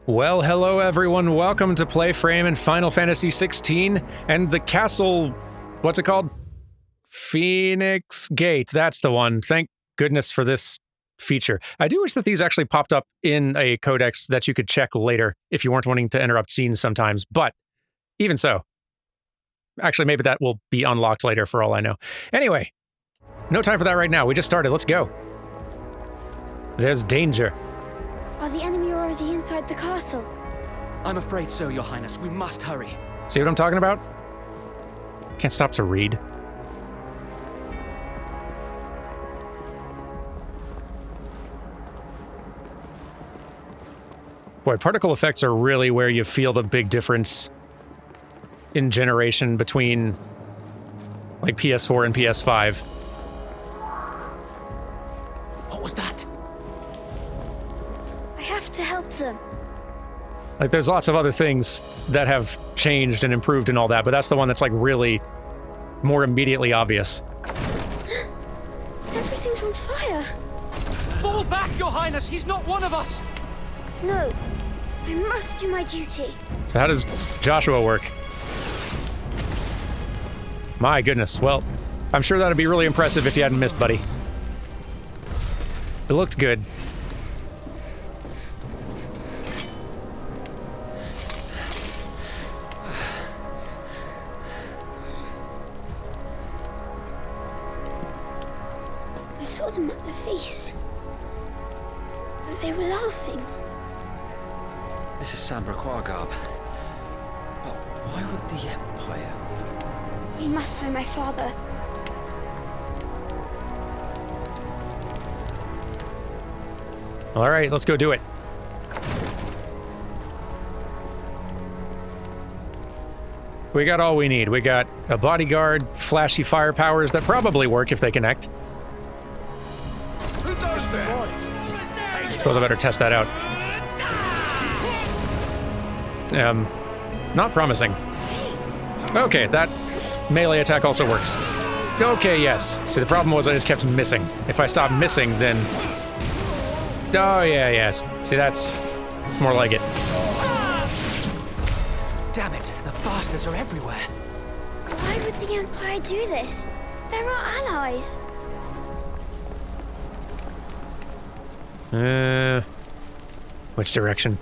Well, hello everyone. Welcome to PlayFrame and Final Fantasy XVI and the castle, what's it called? Phoenix Gate. That's the one. Thank goodness for this feature. I do wish that these actually popped up in a codex that you could check later if you weren't wanting to interrupt scenes sometimes, but even so. Actually, maybe that will be unlocked later for all I know. Anyway, no time for that right now. We just started. Let's go. There's danger. Are the enemy already inside the castle? I'm afraid so, Your Highness. We must hurry. See what I'm talking about? Can't stop to read. Boy, particle effects are really where you feel the big difference in generation between like PS4 and PS5. What was that? I have to help them. Like, there's lots of other things that have changed and improved and all that, but that's the one that's like really more immediately obvious. Everything's on fire. Fall back, Your Highness! He's not one of us! No, I must do my duty. So how does Joshua work? My goodness, well, I'm sure that'd be really impressive if you hadn't missed, buddy. It looked good. I saw them at the feast. They were laughing. This is Sambraquar garb. But why would the Empire? We must find my father. All right, let's go do it. We got all we need. We got a bodyguard, flashy fire powers that probably work if they connect. Who does that? I suppose I better test that out. Not promising. Okay, that melee attack also works. Okay, yes. See, the problem was I just kept missing. If I stopped missing, then... Oh, yeah, yes. See, it's more like it. Damn it, the bastards are everywhere. Why would the Empire do this? They're our allies. Which direction?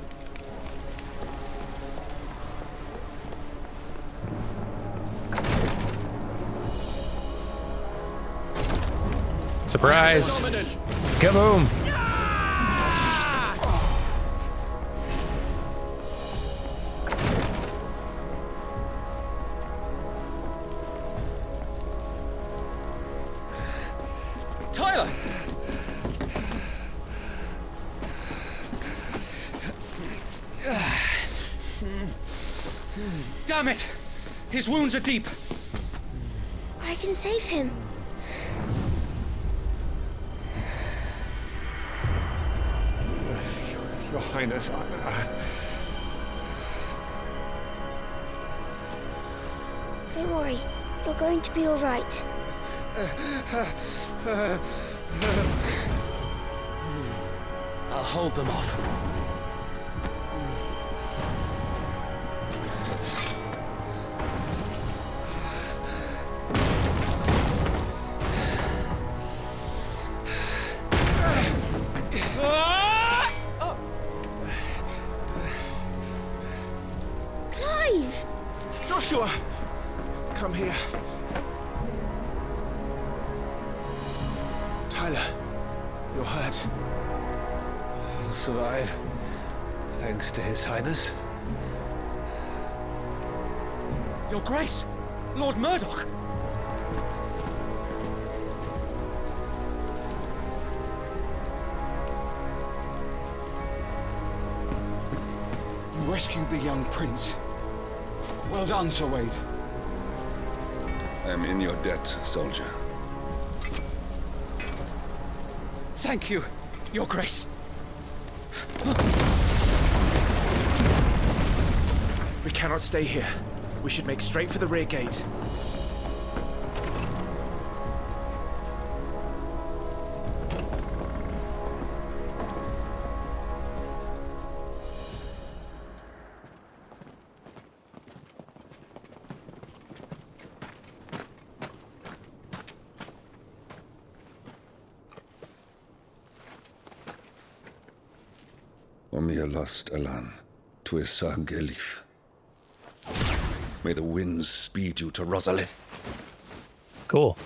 Surprise! Kaboom! Tyler! Damn it! His wounds are deep. I can save him. Your Highness, Don't worry. You're going to be all right. I'll hold them off. Clive! Joshua, come here. Tyler, you're hurt. He'll survive. Thanks to His Highness. Your Grace! Lord Murdoch! You rescued the young prince. Well done, Sir Wade. I am in your debt, soldier. Thank you, Your Grace. We cannot stay here. We should make straight for the rear gate. Omir lost Alan, Tuisa Gelif. May the winds speed you to Rosalith. Cool.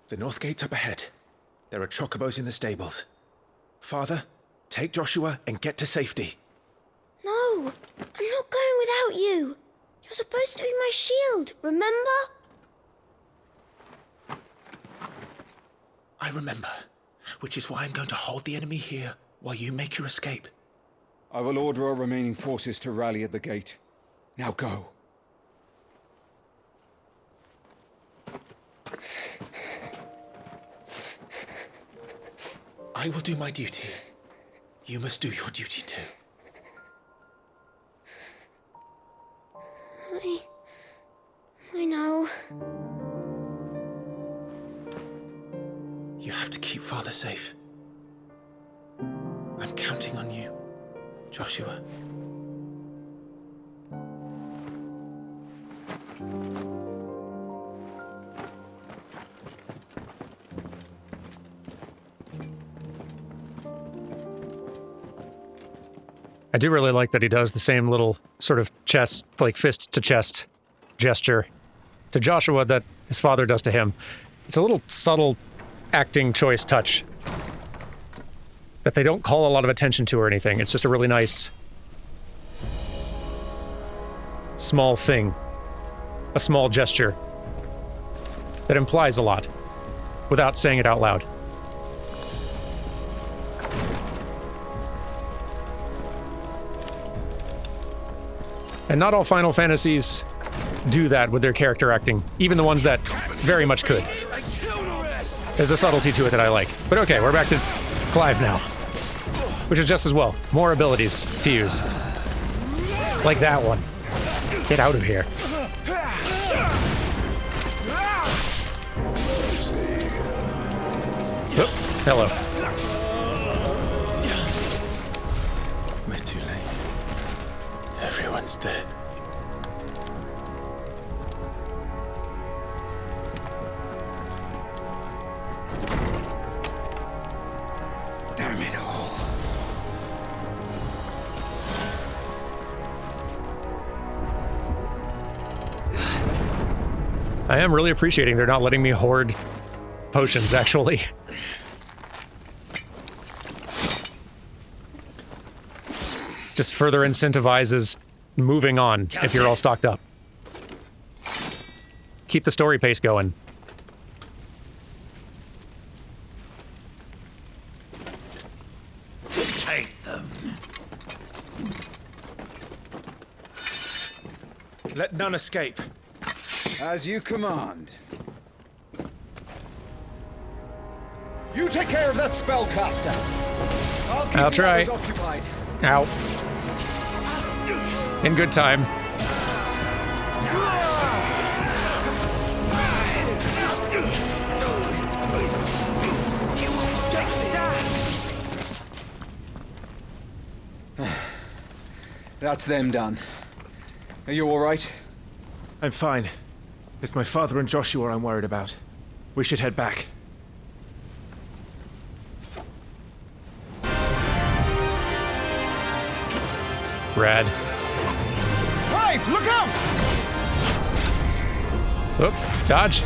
The north gate's up ahead. There are chocobos in the stables. Father, take Joshua and get to safety. No, I'm not going without you. You're supposed to be my shield, remember? I remember, which is why I'm going to hold the enemy here while you make your escape. I will order our remaining forces to rally at the gate. Now go. I will do my duty. You must do your duty too. I know. You have to keep Father safe. I'm counting on you, Joshua. I do really like that he does the same little sort of chest, like fist to chest gesture to Joshua that his father does to him. It's a little subtle acting choice touch that they don't call a lot of attention to or anything. It's just a really nice small thing, a small gesture that implies a lot without saying it out loud. And not all Final Fantasies do that with their character acting, even the ones that very much could. There's a subtlety to it that I like. But okay, we're back to Clive now, which is just as well. More abilities to use. Like that one. Get out of here. Oh, hello. We're too late. Everyone's dead. Damn it all. I am really appreciating they're not letting me hoard potions, actually. Just further incentivizes moving on if you're all stocked up. Keep the story pace going. Take them. Let none escape. As you command. You take care of that spellcaster. I'll try. Occupied. Ow. In good time. That's them done. Are you all right? I'm fine. It's my father and Joshua I'm worried about. We should head back. Rad. Clive, look out! Oop, dodge.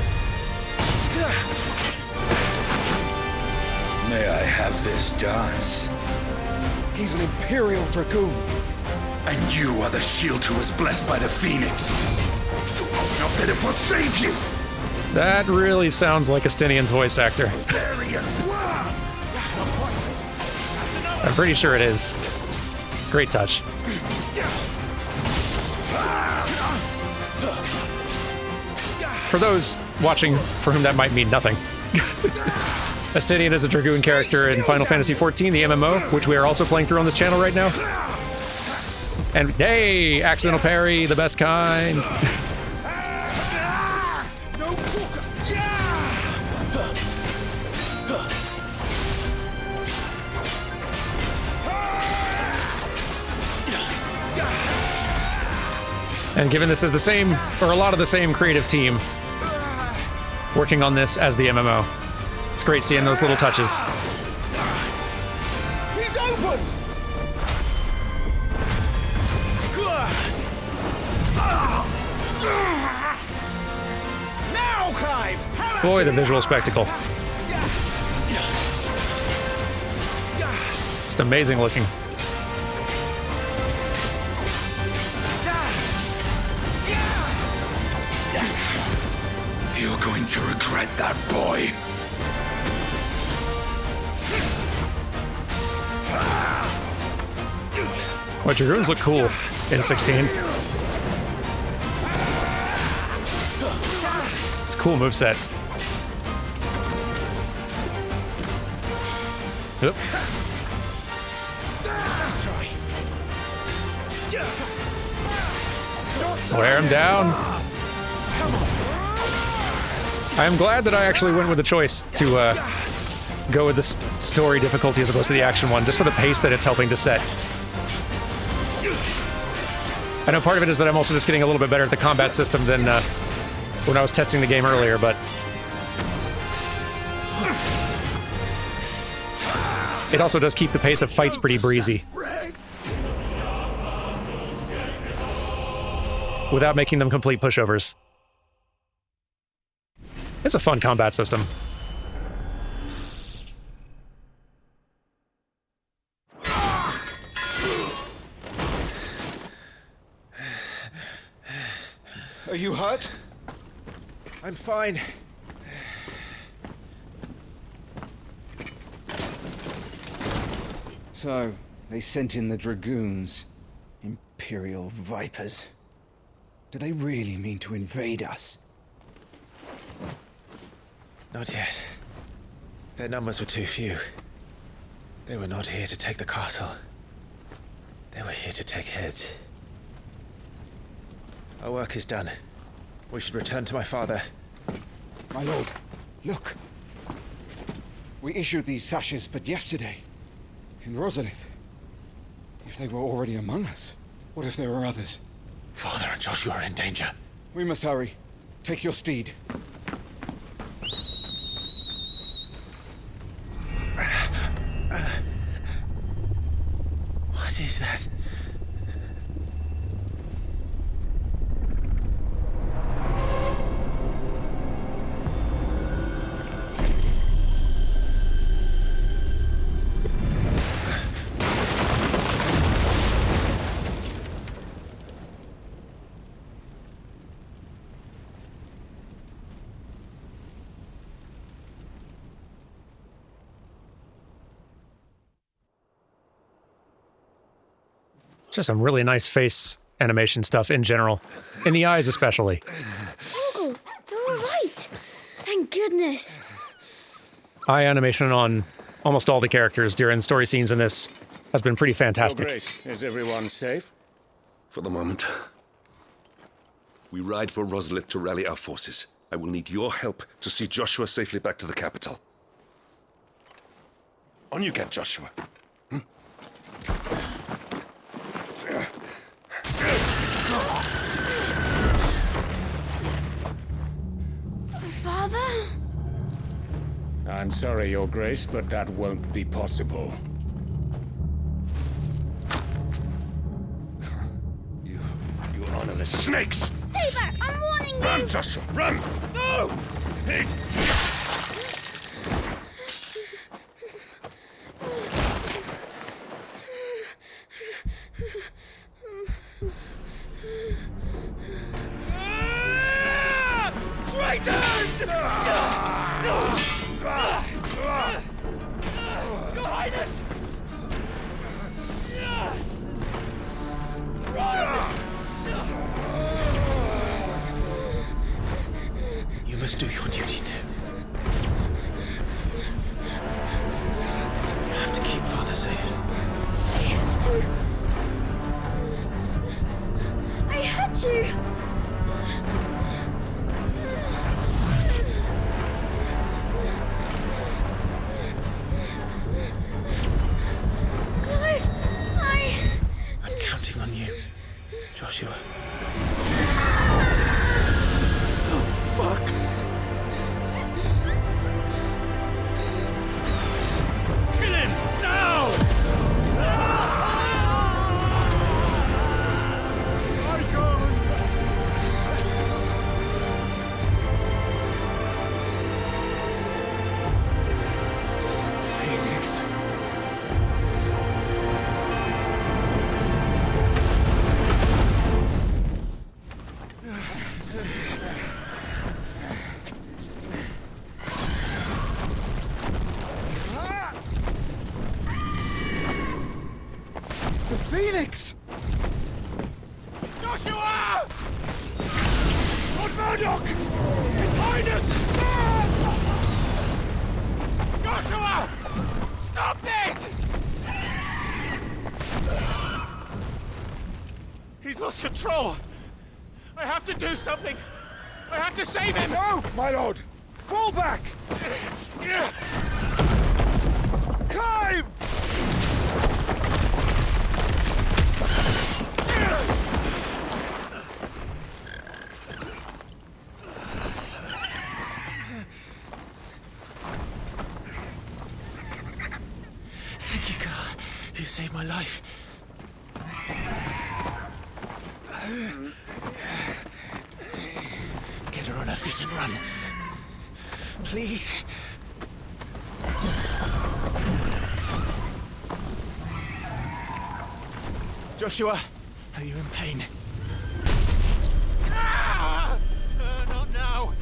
May I have this dance? He's an Imperial Dragoon. And you are the shield who was blessed by the Phoenix. Not that it will save you! That really sounds like Estinian's voice actor. I'm pretty sure it is. Great touch. For those watching for whom that might mean nothing, Estinian is a Dragoon character in Final Fantasy XIV, the MMO, which we are also playing through on this channel right now. And hey, accidental parry, the best kind. And given this is the same, or a lot of the same creative team working on this as the MMO, it's great seeing those little touches. He's open! Now, Clive! Boy, the visual spectacle. Just amazing looking. You're going to regret that, boy. Well, Dragoons look cool in 16. It's a cool moveset. Oop. Wear him down. I am glad that I actually went with the choice to go with the story difficulty as opposed to the action one, just for the pace that it's helping to set. I know part of it is that I'm also just getting a little bit better at the combat system than when I was testing the game earlier, but it also does keep the pace of fights pretty breezy without making them complete pushovers. It's a fun combat system. Are you hurt? I'm fine. So, they sent in the Dragoons. Imperial vipers. Do they really mean to invade us? Not yet. Their numbers were too few. They were not here to take the castle. They were here to take heads. Our work is done. We should return to my father. My lord, look. We issued these sashes but yesterday. In Rosalith. If they were already among us, what if there were others? Father and Joshua are in danger. We must hurry. Take your steed. What is that? Just some really nice face animation stuff in general. In the eyes especially. Oh, you're all right. Thank goodness. Eye animation on almost all the characters during story scenes in this has been pretty fantastic. Your Grace, is everyone safe? For the moment. We ride for Rosalith to rally our forces. I will need your help to see Joshua safely back to the capital. On you get, Joshua. Father? I'm sorry, Your Grace, but that won't be possible. You honorless snakes! Stay back! I'm warning you! Run, Joshua, run! No! Traitors! Your Highness! You must do your duty too. You have to keep Father safe. I have to. I had to. I'm counting on you, Joshua. The Phoenix! Joshua! Lord Murdoch! His Highness! Joshua! Stop this! He's lost control. I have to do something. I have to save him. No, my lord! Fall back! Climb! Thank you, Carl. You saved my life. Get her on her feet and run. Please. Joshua, are you in pain? Not now.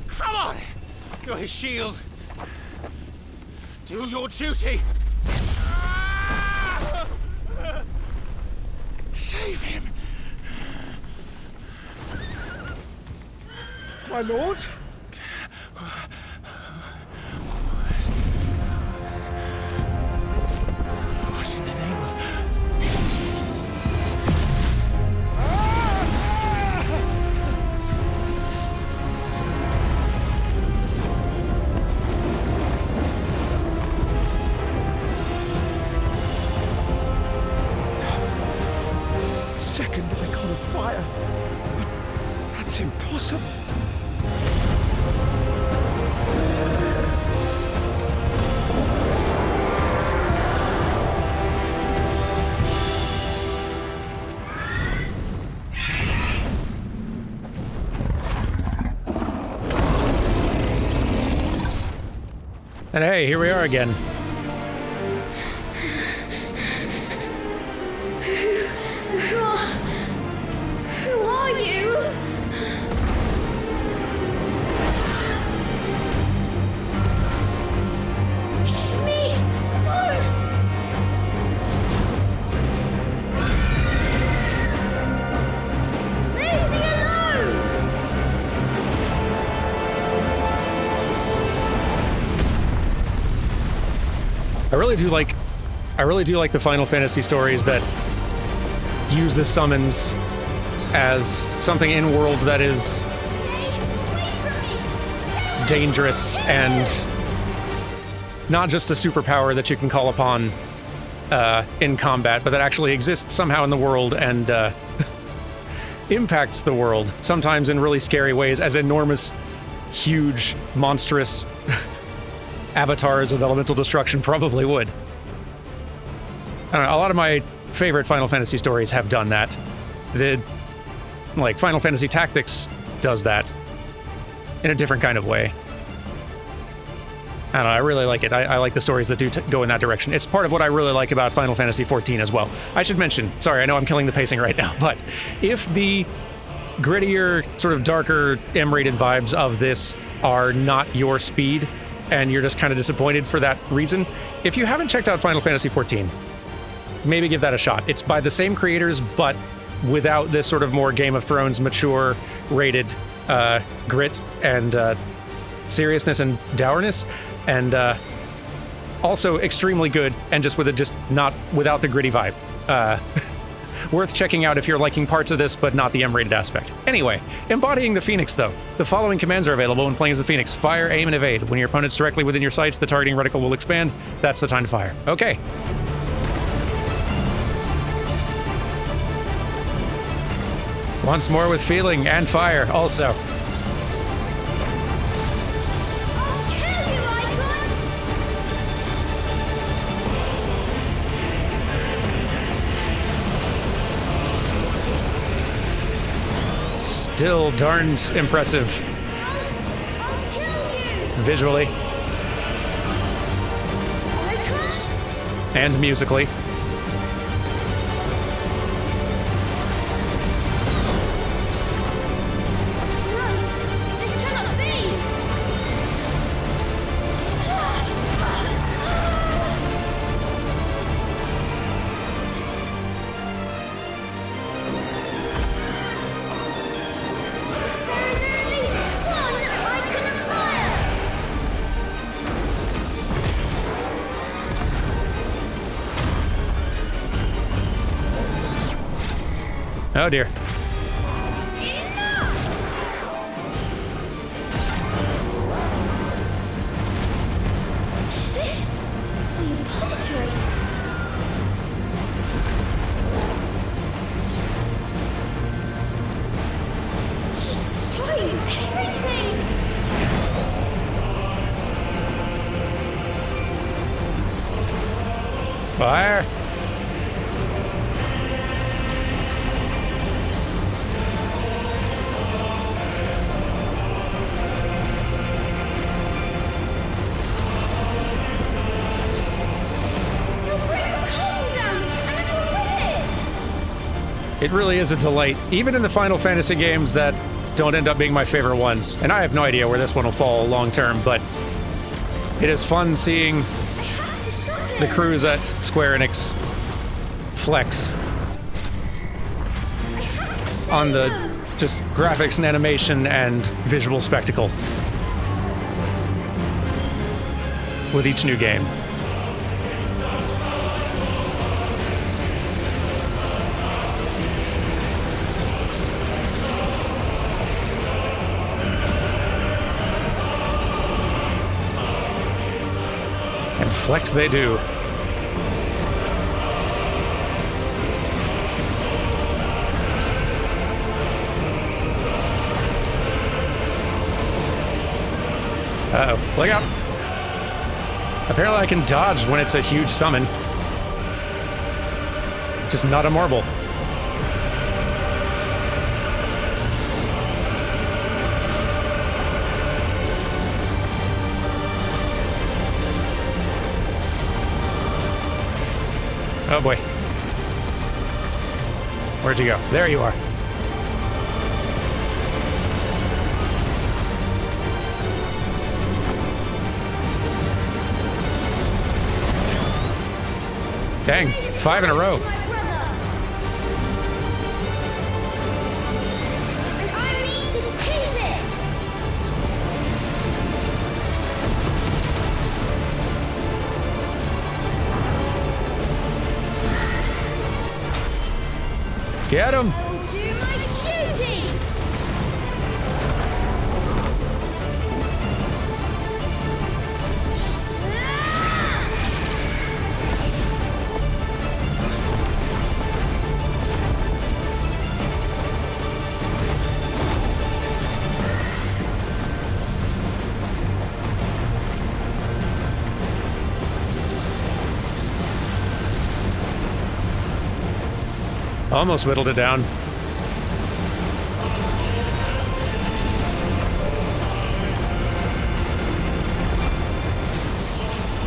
Come on! You're his shield. Do your duty. Save him. My lord? What in the name of... Second icon of fire. But that's impossible. And hey, here we are again. Who are you? It's me! Oh! Leave me alone! I really do like the Final Fantasy stories that use the summons as something in world that is Stay away from me! Stay dangerous and not just a superpower that you can call upon in combat, but that actually exists somehow in the world and impacts the world, sometimes in really scary ways, as enormous, huge, monstrous avatars of elemental destruction probably would. I don't know, a lot of my favorite Final Fantasy stories have done that. Like Final Fantasy Tactics does that in a different kind of way. I don't know, I really like it. I like the stories that do go in that direction. It's part of what I really like about Final Fantasy XIV as well. I should mention, sorry, I know I'm killing the pacing right now, but if the grittier, sort of darker, M-rated vibes of this are not your speed, and you're just kind of disappointed for that reason, if you haven't checked out Final Fantasy XIV, maybe give that a shot. It's by the same creators, but without this sort of more Game of Thrones mature rated grit and seriousness and dourness, and also extremely good, and just not without the gritty vibe. Worth checking out if you're liking parts of this, but not the M-rated aspect. Anyway, embodying the Phoenix, though. The following commands are available when playing as the Phoenix. Fire, aim, and evade. When your opponent's directly within your sights, the targeting reticle will expand. That's the time to fire. Okay. Once more with feeling and fire, also. I'll kill you, Eikon! Still darned impressive I'll kill you! visually Eikon? and musically. Oh dear. Is this the repository? He's destroying everything! Fire! It really is a delight, even in the Final Fantasy games that don't end up being my favorite ones. And I have no idea where this one will fall long term, but it is fun seeing the crews at Square Enix flex on the just graphics and animation and visual spectacle with each new game. And flex they do. Uh-oh, look out. Apparently I can dodge when it's a huge summon. Just not a marble. Oh boy. Where'd you go? There you are. Dang, 5 in a row. And I mean to keep it! Get him! I will do my duty! Almost whittled it down.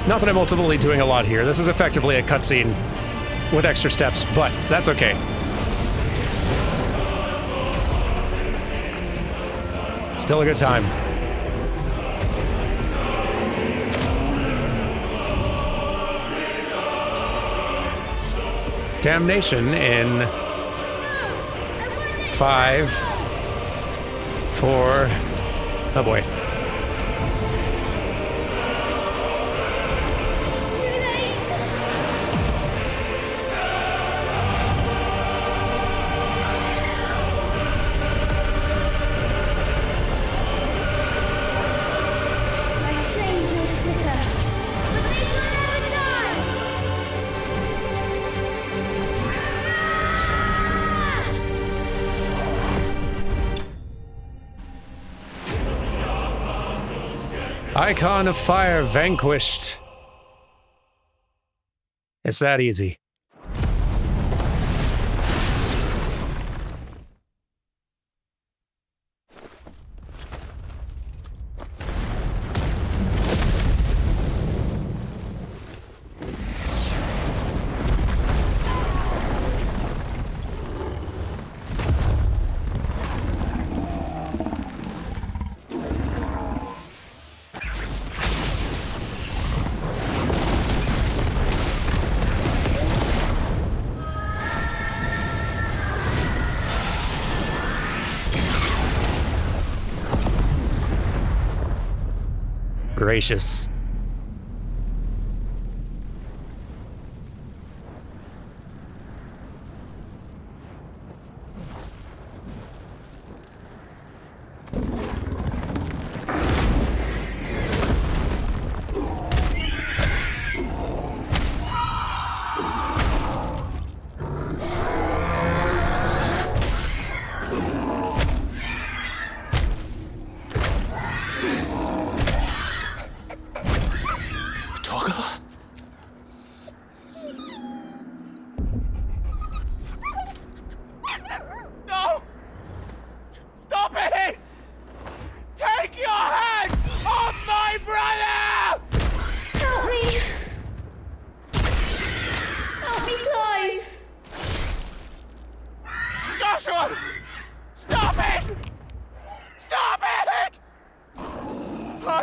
Not that I'm ultimately doing a lot here. This is effectively a cutscene with extra steps, but that's okay. Still a good time. Damnation in 5, 4, oh boy. Too late! My flames may flicker, but they shall never die! Eikon of Fire vanquished. It's that easy. Gracious.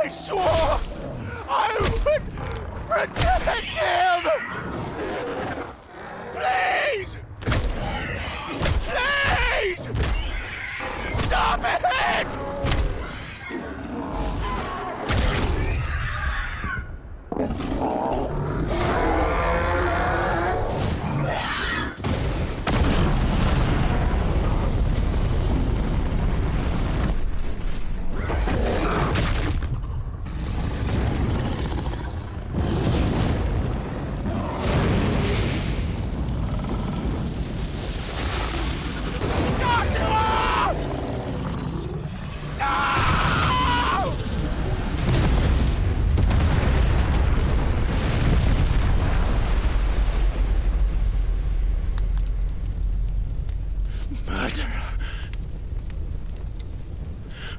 I swore I would protect him! Please! Please! Stop it!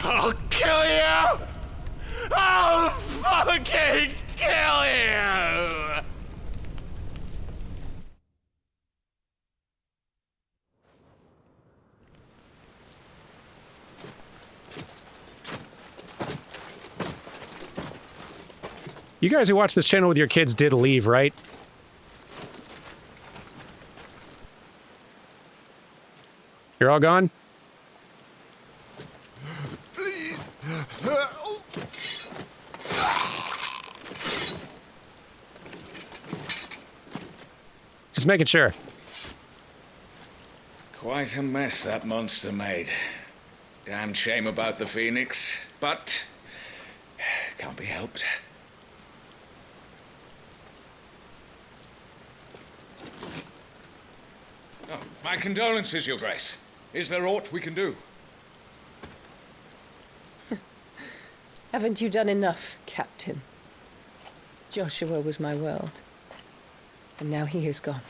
I'll kill you! I'll fucking kill you! You guys who watch this channel with your kids did leave, right? You're all gone? Please. Just making sure. Quite a mess that monster made. Damn shame about the Phoenix, but can't be helped. Oh, my condolences, Your Grace. Is there aught we can do? Haven't you done enough, Captain? Joshua was my world, and now he is gone.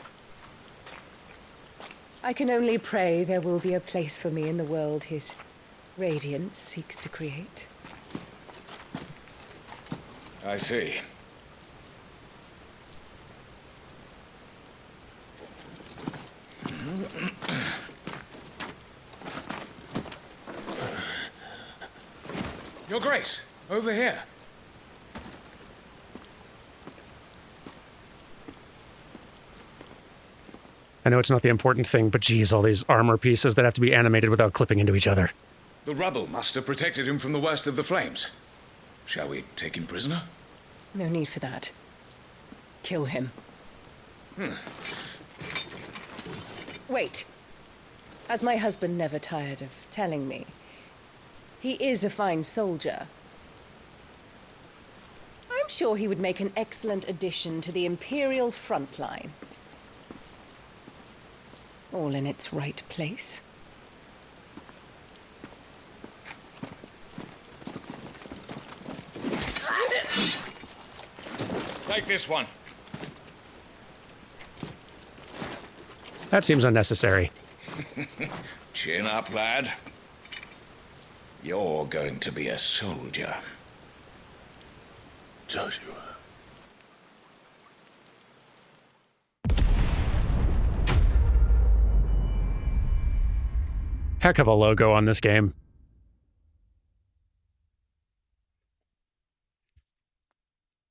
I can only pray there will be a place for me in the world his radiance seeks to create. I see. Your Grace, over here. I know it's not the important thing, but geez, all these armor pieces that have to be animated without clipping into each other. The rubble must have protected him from the worst of the flames. Shall we take him prisoner? No need for that. Kill him. Wait. As my husband never tired of telling me, he is a fine soldier. I'm sure he would make an excellent addition to the Imperial front line. All in its right place. Take this one. That seems unnecessary. Chin up, lad. You're going to be a soldier. Joshua. Heck of a logo on this game.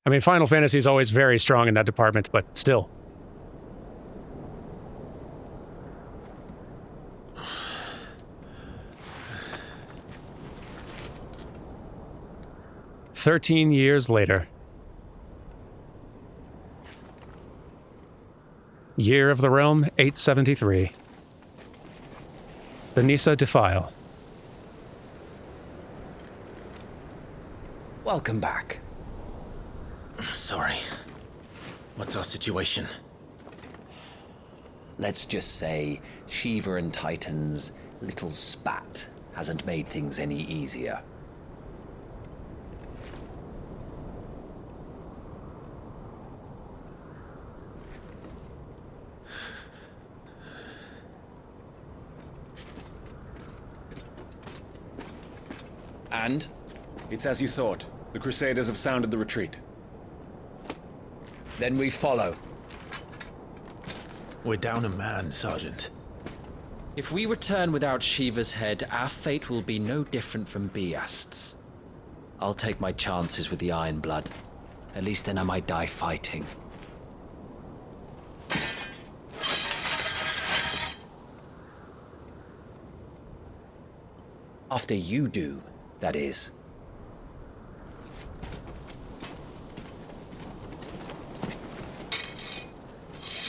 I mean, Final Fantasy is always very strong in that department, but still. "13 years later. Year of the Realm, 873. The Nisa Defile. Welcome back. Sorry. What's our situation? Let's just say Shiva and Titan's little spat hasn't made things any easier. And? It's as you thought. The Crusaders have sounded the retreat. Then we follow. We're down a man, Sergeant. If we return without Shiva's head, our fate will be no different from Biast's. I'll take my chances with the Iron Blood. At least then I might die fighting. After you do, that is.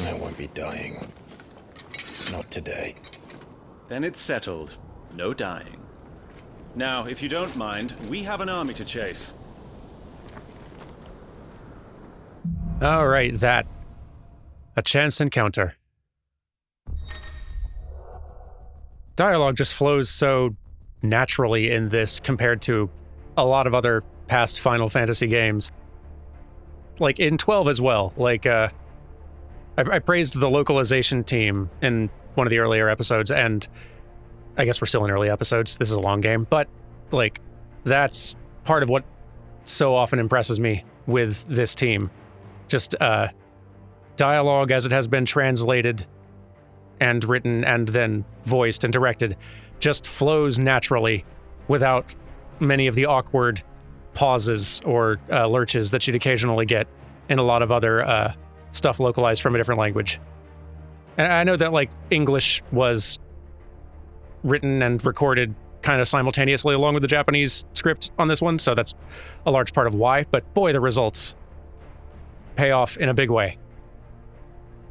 I won't be dying. Not today. Then it's settled. No dying. Now, if you don't mind, we have an army to chase. All right, that. A chance encounter. Dialogue just flows so naturally in this compared to a lot of other past Final Fantasy games. Like in 12 as well. Like, I praised the localization team in one of the earlier episodes, and I guess we're still in early episodes. This is a long game, but like that's part of what so often impresses me with this team. Just dialogue as it has been translated and written and then voiced and directed just flows naturally without many of the awkward pauses or lurches that you'd occasionally get in a lot of other stuff localized from a different language. And I know that like English was written and recorded kind of simultaneously along with the Japanese script on this one, so that's a large part of why, but boy, the results pay off in a big way.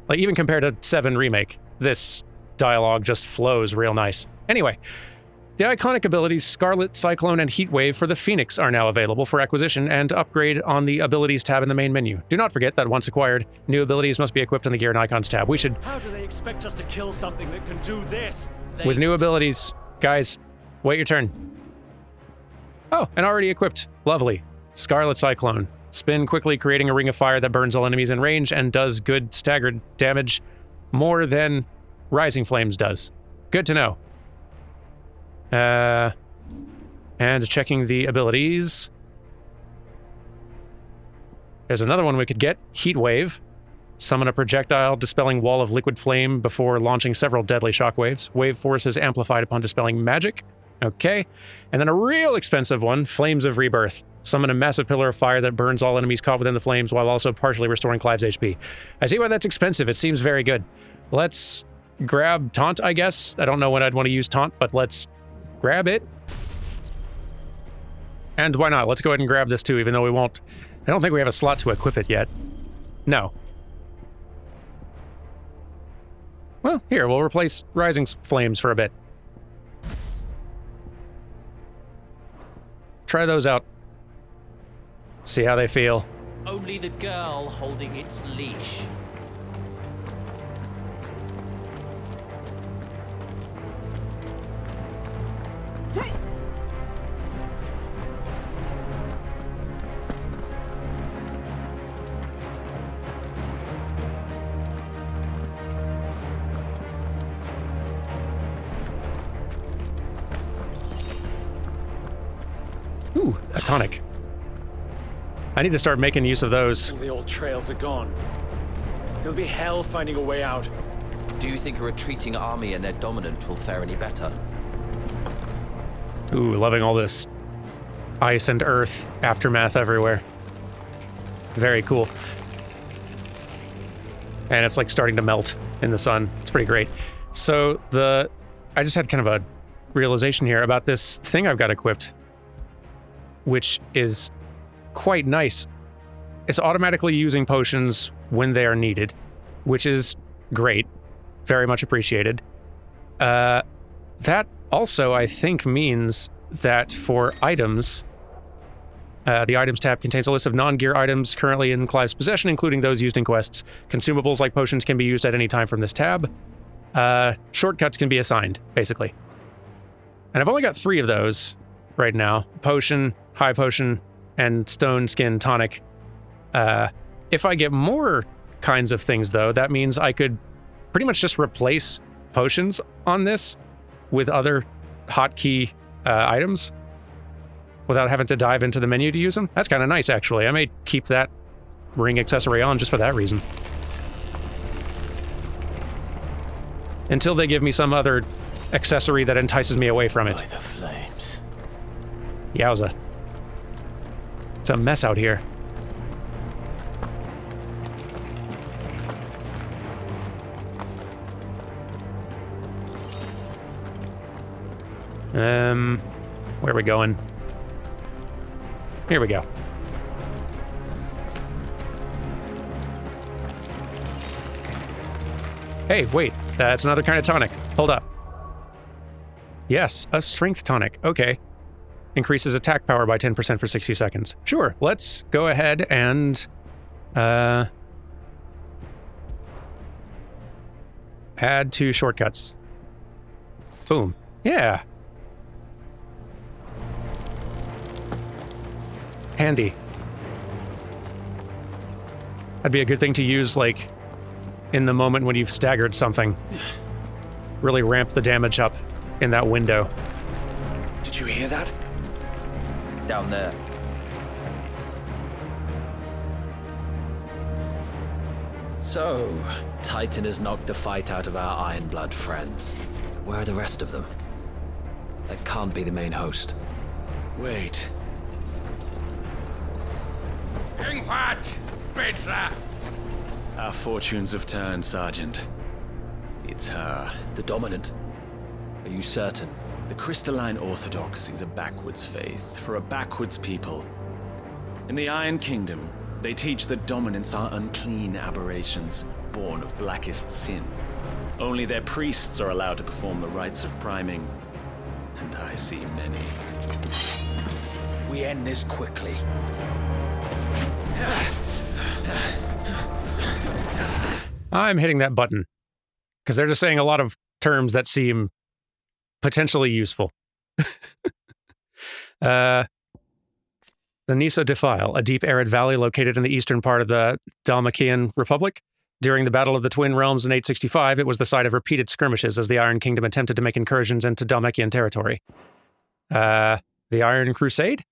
Like even compared to 7 Remake, this dialogue just flows real nice. Anyway, the iconic abilities Scarlet, Cyclone, and Heatwave for the Phoenix are now available for acquisition and upgrade on the Abilities tab in the main menu. Do not forget that once acquired, new abilities must be equipped in the Gear and Icons tab. We should... How do they expect us to kill something that can do this? With new abilities, guys, wait your turn. Oh, and already equipped. Lovely. Scarlet Cyclone. Spin quickly, creating a ring of fire that burns all enemies in range and does good staggered damage, more than Rising Flames does. Good to know. And checking the abilities. There's another one we could get. Heatwave. Summon a projectile, dispelling wall of liquid flame before launching several deadly shockwaves. Wave force is amplified upon dispelling magic. Okay. And then a real expensive one, Flames of Rebirth. Summon a massive pillar of fire that burns all enemies caught within the flames while also partially restoring Clive's HP. I see why that's expensive. It seems very good. Let's grab Taunt, I guess. I don't know when I'd want to use Taunt, but let's grab it. And why not? Let's go ahead and grab this too, even though we won't... I don't think we have a slot to equip it yet. No. Well, here, we'll replace Rising Flames for a bit. Try those out. See how they feel. Only the girl holding its leash. Ooh, a tonic. I need to start making use of those. All the old trails are gone. It'll be hell finding a way out. Do you think a retreating army and their dominant will fare any better? Ooh, loving all this ice and earth aftermath everywhere. Very cool. And it's like starting to melt in the sun. It's pretty great. So I just had kind of a realization here about this thing I've got equipped, which is quite nice. It's automatically using potions when they are needed, which is great. Very much appreciated. That also, I think, means that for items, the items tab contains a list of non-gear items currently in Clive's possession, including those used in quests. Consumables like potions can be used at any time from this tab. Shortcuts can be assigned, basically. And I've only got 3 of those right now. Potion, High Potion, and Stone Skin Tonic. If I get more kinds of things, though, that means I could pretty much just replace potions on this with other hotkey items without having to dive into the menu to use them. That's kind of nice, actually. I may keep that ring accessory on just for that reason. Until they give me some other accessory that entices me away from it. By the flames. Yowza. It's a mess out here. Where are we going? Here we go. Hey, wait, that's another kind of tonic. Hold up. Yes, a strength tonic. Okay. Increases attack power by 10% for 60 seconds. Sure, let's go ahead and add 2 shortcuts. Boom. Yeah. Handy. That'd be a good thing to use, like, in the moment when you've staggered something. Really ramp the damage up in that window. Did you hear that? Down there. So, Titan has knocked the fight out of our Ironblood friends. Where are the rest of them? That can't be the main host. Wait. Our fortunes have turned, Sergeant. It's her. The Dominant? Are you certain? The Crystalline Orthodox is a backwards faith for a backwards people. In the Iron Kingdom, they teach that dominants are unclean aberrations, born of blackest sin. Only their priests are allowed to perform the rites of priming, and I see many. We end this quickly. I'm hitting that button because they're just saying a lot of terms that seem potentially useful. The Nisa Defile, a deep arid valley located in the eastern part of the Dalmakian Republic. During the Battle of the Twin Realms in 865, it was the site of repeated skirmishes as the Iron Kingdom attempted to make incursions into Dalmakian territory. The Iron Crusade?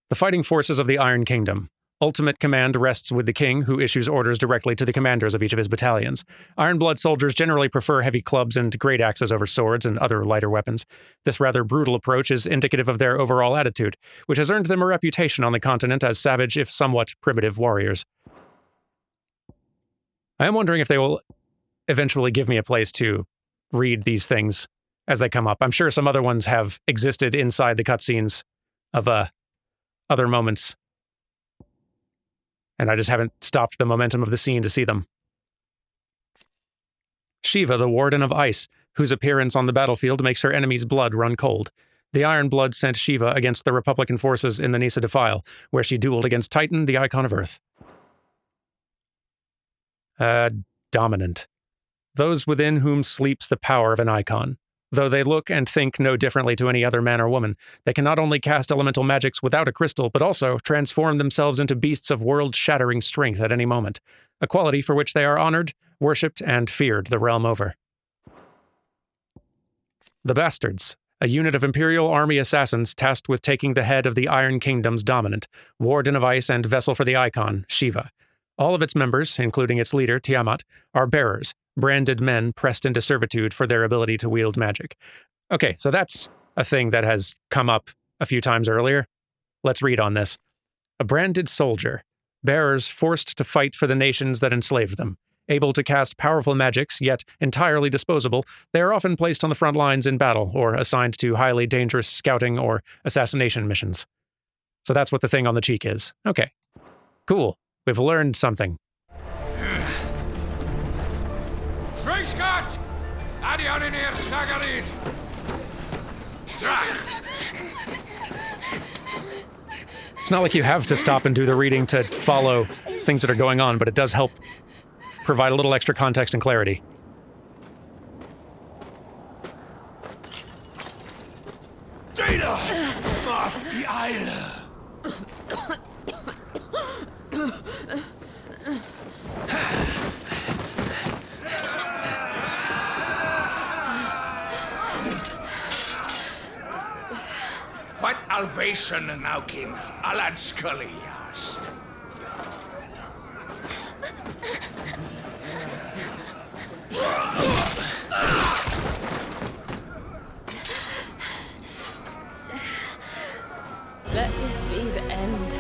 The fighting forces of the Iron Kingdom. Ultimate command rests with the king, who issues orders directly to the commanders of each of his battalions. Ironblood soldiers generally prefer heavy clubs and great axes over swords and other lighter weapons. This rather brutal approach is indicative of their overall attitude, which has earned them a reputation on the continent as savage, if somewhat primitive, warriors. I am wondering if they will eventually give me a place to read these things as they come up. I'm sure some other ones have existed inside the cutscenes of other moments, and I just haven't stopped the momentum of the scene to see them. Shiva, the Warden of Ice, whose appearance on the battlefield makes her enemy's blood run cold. The Iron Blood sent Shiva against the Republican forces in the Nisa Defile, where she dueled against Titan, the Eikon of Earth. Dominant. Those within whom sleeps the power of an Eikon. Though they look and think no differently to any other man or woman, they can not only cast elemental magics without a crystal, but also transform themselves into beasts of world-shattering strength at any moment, a quality for which they are honored, worshipped, and feared the realm over. The Bastards, a unit of Imperial Army assassins tasked with taking the head of the Iron Kingdom's Dominant, Warden of Ice and vessel for the Eikon, Shiva. All of its members, including its leader, Tiamat, are bearers, branded men pressed into servitude for their ability to wield magic. Okay, so that's a thing that has come up a few times earlier. Let's read on this. A branded soldier. Bearers forced to fight for the nations that enslaved them. Able to cast powerful magics, yet entirely disposable, they are often placed on the front lines in battle or assigned to highly dangerous scouting or assassination missions. So that's what the thing on the cheek is. Okay, cool. We've learned something. Scott! Adioninir Sagarid! It's not like you have to stop and do the reading to follow things that are going on, but it does help provide a little extra context and clarity. Data! Must be idle! What alvation naukin alad Scully asked. Let this be the end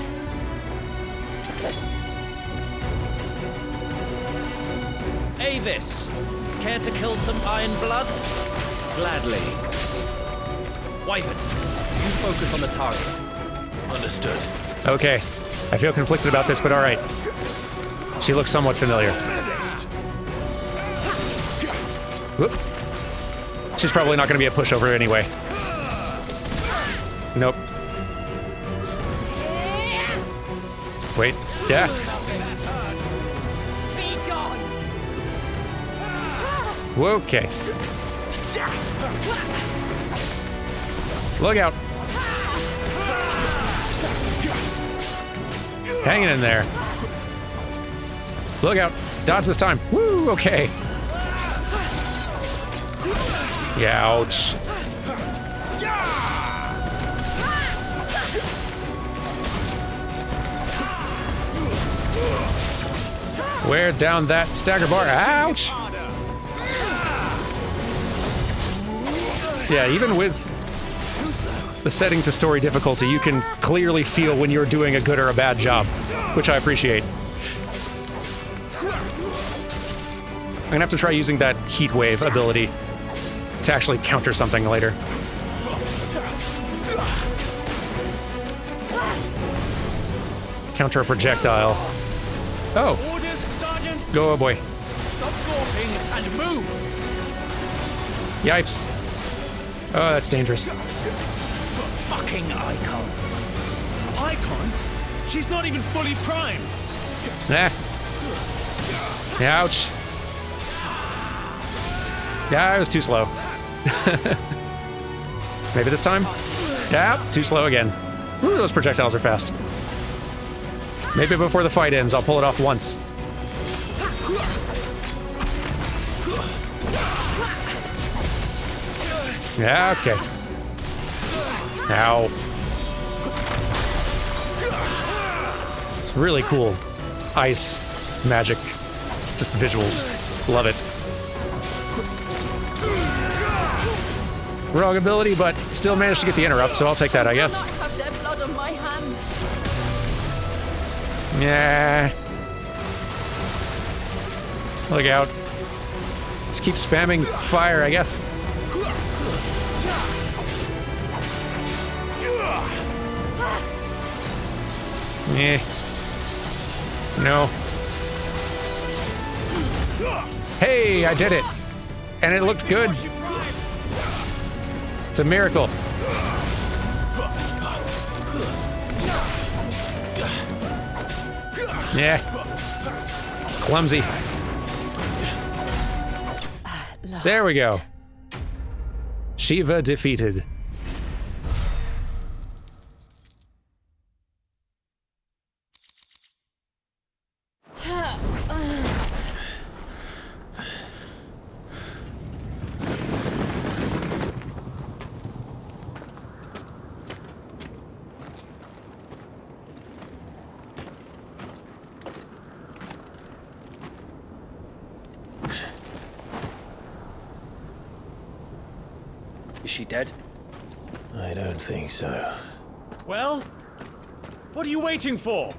Avis, care to kill some iron blood? Gladly. Wyvern, you focus on the target. Understood. Okay. I feel conflicted about this, but alright. She looks somewhat familiar. Whoop. She's probably not going to be a pushover anyway. Nope. Wait. Yeah. Okay. Look out. Hanging in there. Look out. Dodge this time. Woo, okay. Yeah, ouch. Wear down that stagger bar. Ouch! Yeah, even with the setting to story difficulty, you can clearly feel when you're doing a good or a bad job, which I appreciate. I'm gonna have to try using that heat wave ability to actually counter something later. Counter a projectile. Oh. Orders, Sergeant. Go, oh boy. Stop gawping and move. Yipes. Oh, that's dangerous. Fucking Eikons. Eikon? She's not even fully primed. Nah. Ouch. Yeah, I was too slow. Maybe this time? Yeah, too slow again. Ooh, those projectiles are fast. Maybe before the fight ends, I'll pull it off once. Yeah, okay. Ow. It's really cool. Ice, magic, just visuals. Love it. Wrong ability, but still managed to get the interrupt, so I'll take that, I guess. I have their blood on my hands. Yeah. Look out. Just keep spamming fire, I guess. Eh. No. Hey, I did it. And it looked good. It's a miracle. Yeah. Clumsy. There we go. Shiva defeated. Is she dead? I don't think so. Well, what are you waiting for?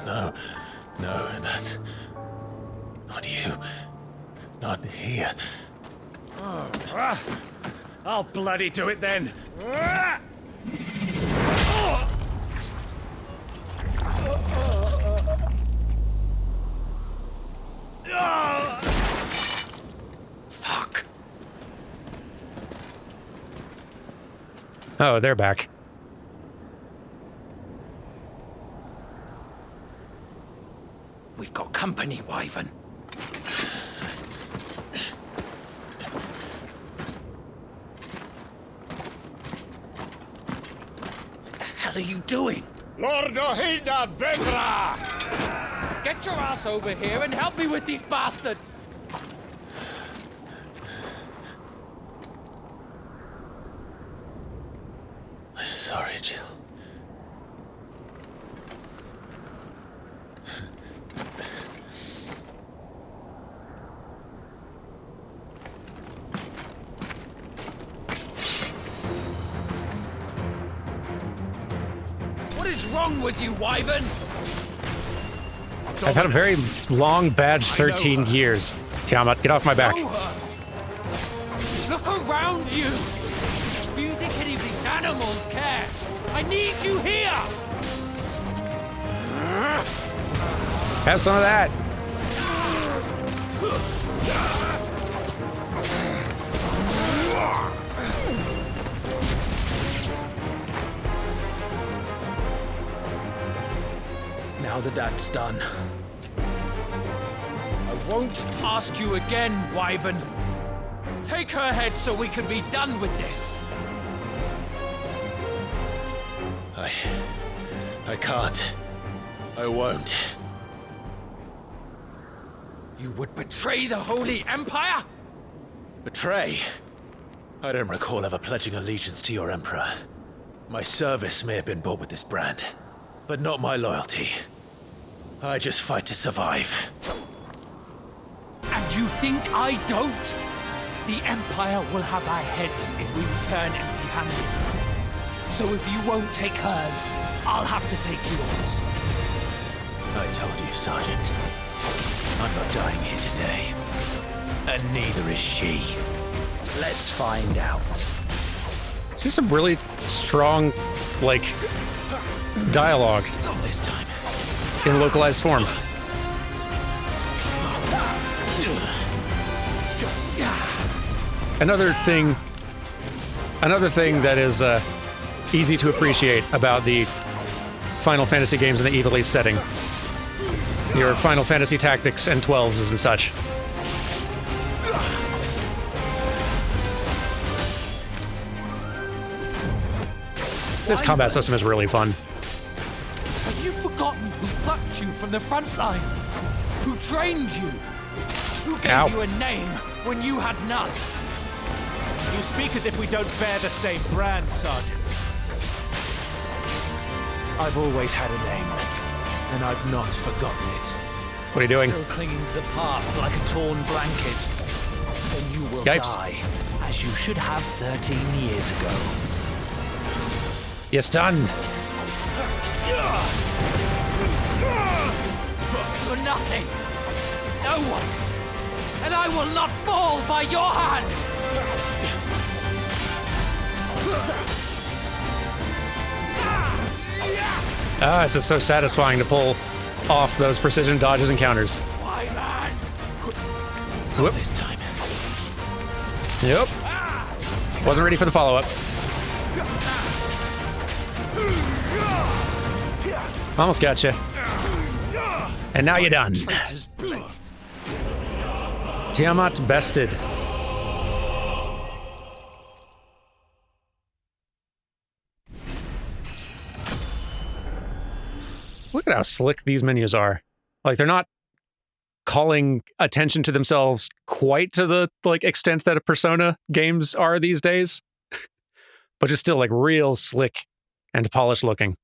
No, that's not you. Not here. I'll bloody do it then. Fuck. Oh, they're back. We've got company, Wyvern. What the hell are you doing? Lord Ohida Vedra! Get your ass over here and help me with these bastards! I'm sorry, Jill. What is wrong with you, Wyvern? I've had a very long badge, 13 years. Tiamat, get off my back. Look around you! Do you think any of these animals care? I need you here! Have some of that. Now that that's done, I won't ask you again, Wyvern. Take her head so we can be done with this. I can't. I won't. You would betray the Holy Empire? Betray? I don't recall ever pledging allegiance to your Emperor. My service may have been bought with this brand, but not my loyalty. I just fight to survive. And you think I don't? The Empire will have our heads if we return empty-handed. So if you won't take hers, I'll have to take yours. I told you, Sergeant. I'm not dying here today. And neither is she. let's find out. See some really strong, like, dialogue. Not this time. In localized form. Another thing that is easy to appreciate about the Final Fantasy games in the Ivalice setting. Your Final Fantasy Tactics and 12s and such. This combat system is really fun. Have you forgotten who plucked you from the front lines? Who trained you? Who gave you a name when you had none? You speak as if we don't bear the same brand, Sergeant. I've always had a name, and I've not forgotten it. What are you doing? Still clinging to the past like a torn blanket. Then you will die, as you should have 13 years ago. You're stunned. For nothing. No one. And I will not fall by your hand. Ah, it's just so satisfying to pull off those precision dodges and counters. Why, man? Whoop. This time. Yep. Wasn't ready for the follow-up. Almost got you. And now you're done. Tiamat bested. Look at how slick these menus are. Like, they're not calling attention to themselves quite to the extent that a Persona games are these days, but just still like real slick and polished looking.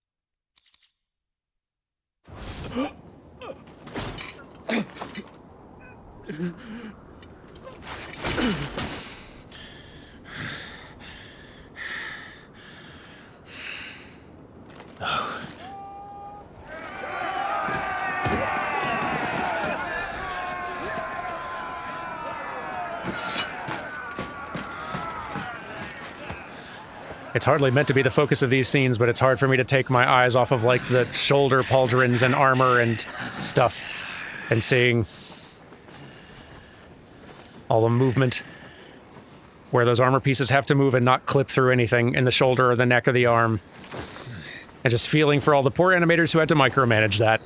Oh. It's hardly meant to be the focus of these scenes, but it's hard for me to take my eyes off of, like, the shoulder pauldrons and armor and stuff, and seeing all the movement where those armor pieces have to move and not clip through anything in the shoulder or the neck or the arm. And just feeling for all the poor animators who had to micromanage that.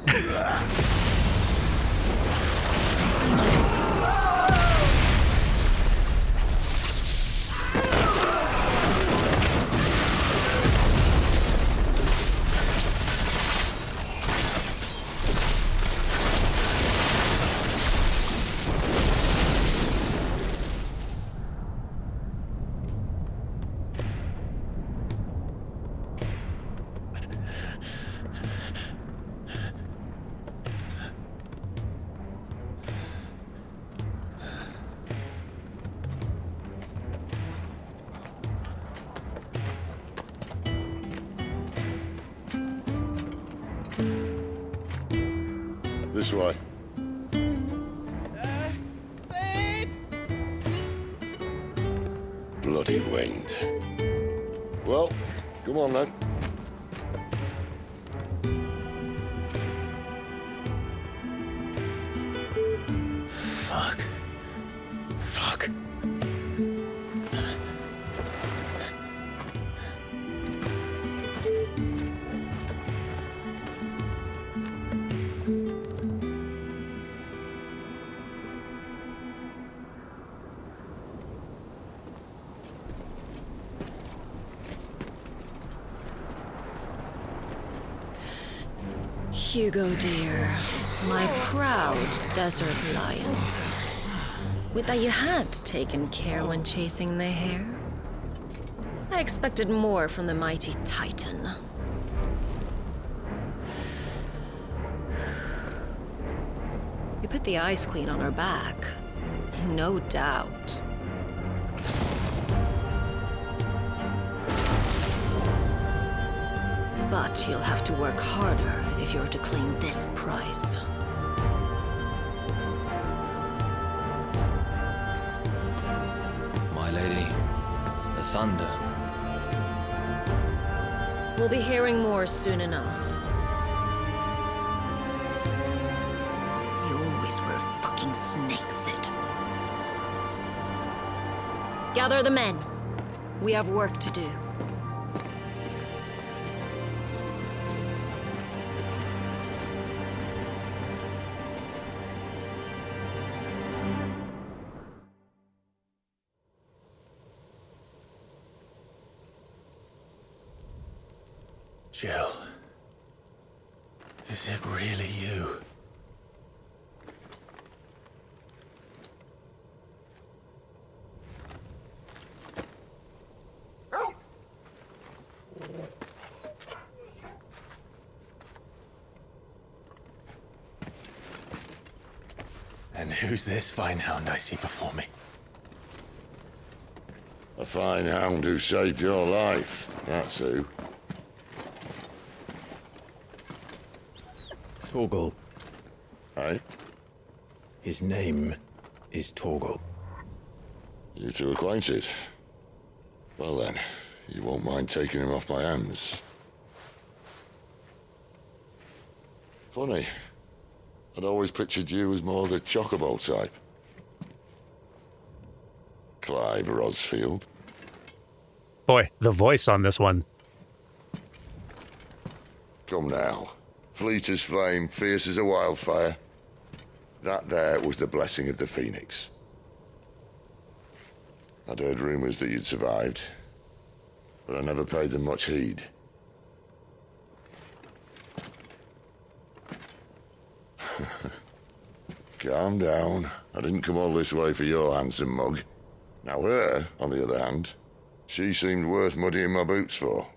This way. Sid! Bloody wind. Well, come on then. Fuck. Fuck. Hugo, dear, my proud desert lion. Would that you had taken care when chasing the hare. I expected more from the mighty Titan. You put the Ice Queen on her back, no doubt. But you'll have to work harder if you're to claim this prize. My lady, the thunder. We'll be hearing more soon enough. You always were a fucking snake, Sid. Gather the men. We have work to do. Jill. Is it really you? And who's this fine hound I see before me? A fine hound who saved your life, that's who. Torgal. Aye? His name is Torgal. You two acquainted? Well then, you won't mind taking him off my hands. Funny. I'd always pictured you as more the chocobo type. Clive Rosfield. Boy, the voice on this one. Come now. Fleet as flame, fierce as a wildfire. That there was the blessing of the Phoenix. I'd heard rumors that you'd survived, but I never paid them much heed. Calm down. I didn't come all this way for your handsome mug. Now her, on the other hand, she seemed worth muddying my boots for.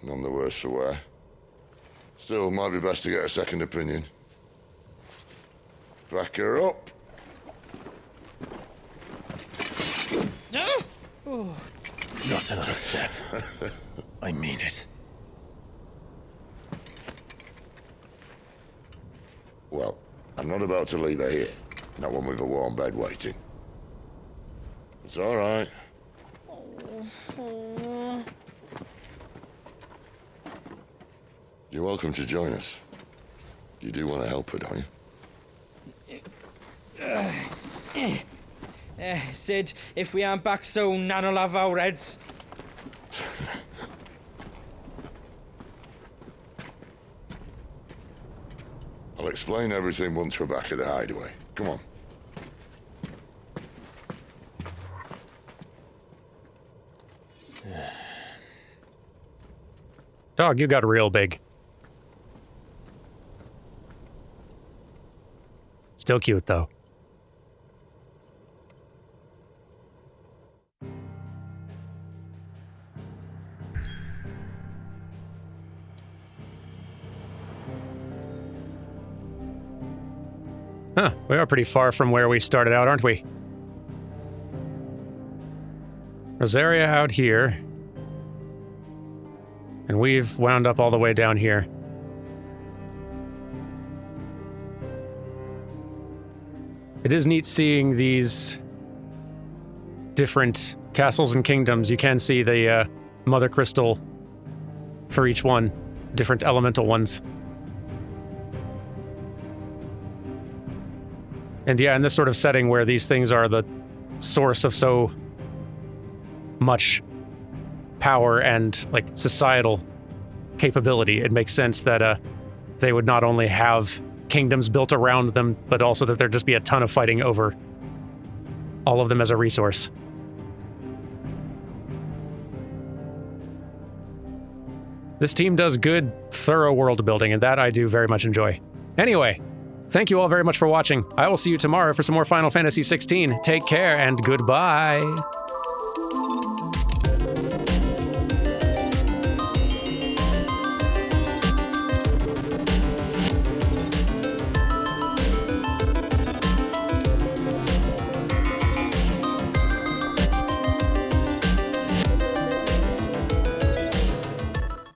None the worse for wear. Still, might be best to get a second opinion. Back her up. No! Oh. Not another step. I mean it. Well, I'm not about to leave her here. Not one with a warm bed waiting. It's all right. You're welcome to join us. You do want to help her, don't you? Sid, if we aren't back soon, Nan'll have our heads. I'll explain everything once we're back at the hideaway. Come on. Dog, you got real big. Still cute, though. Huh, we are pretty far from where we started out, aren't we? Rosaria out here. And we've wound up all the way down here. It is neat seeing these different castles and kingdoms. You can see the mother crystal for each one, different elemental ones. And yeah, in this sort of setting where these things are the source of so much power and like societal capability, it makes sense that they would not only have kingdoms built around them, but also that there'd just be a ton of fighting over all of them as a resource. This team does good, thorough world building, and that I do very much enjoy. Anyway, thank you all very much for watching. I will see you tomorrow for some more Final Fantasy XVI. Take care and goodbye.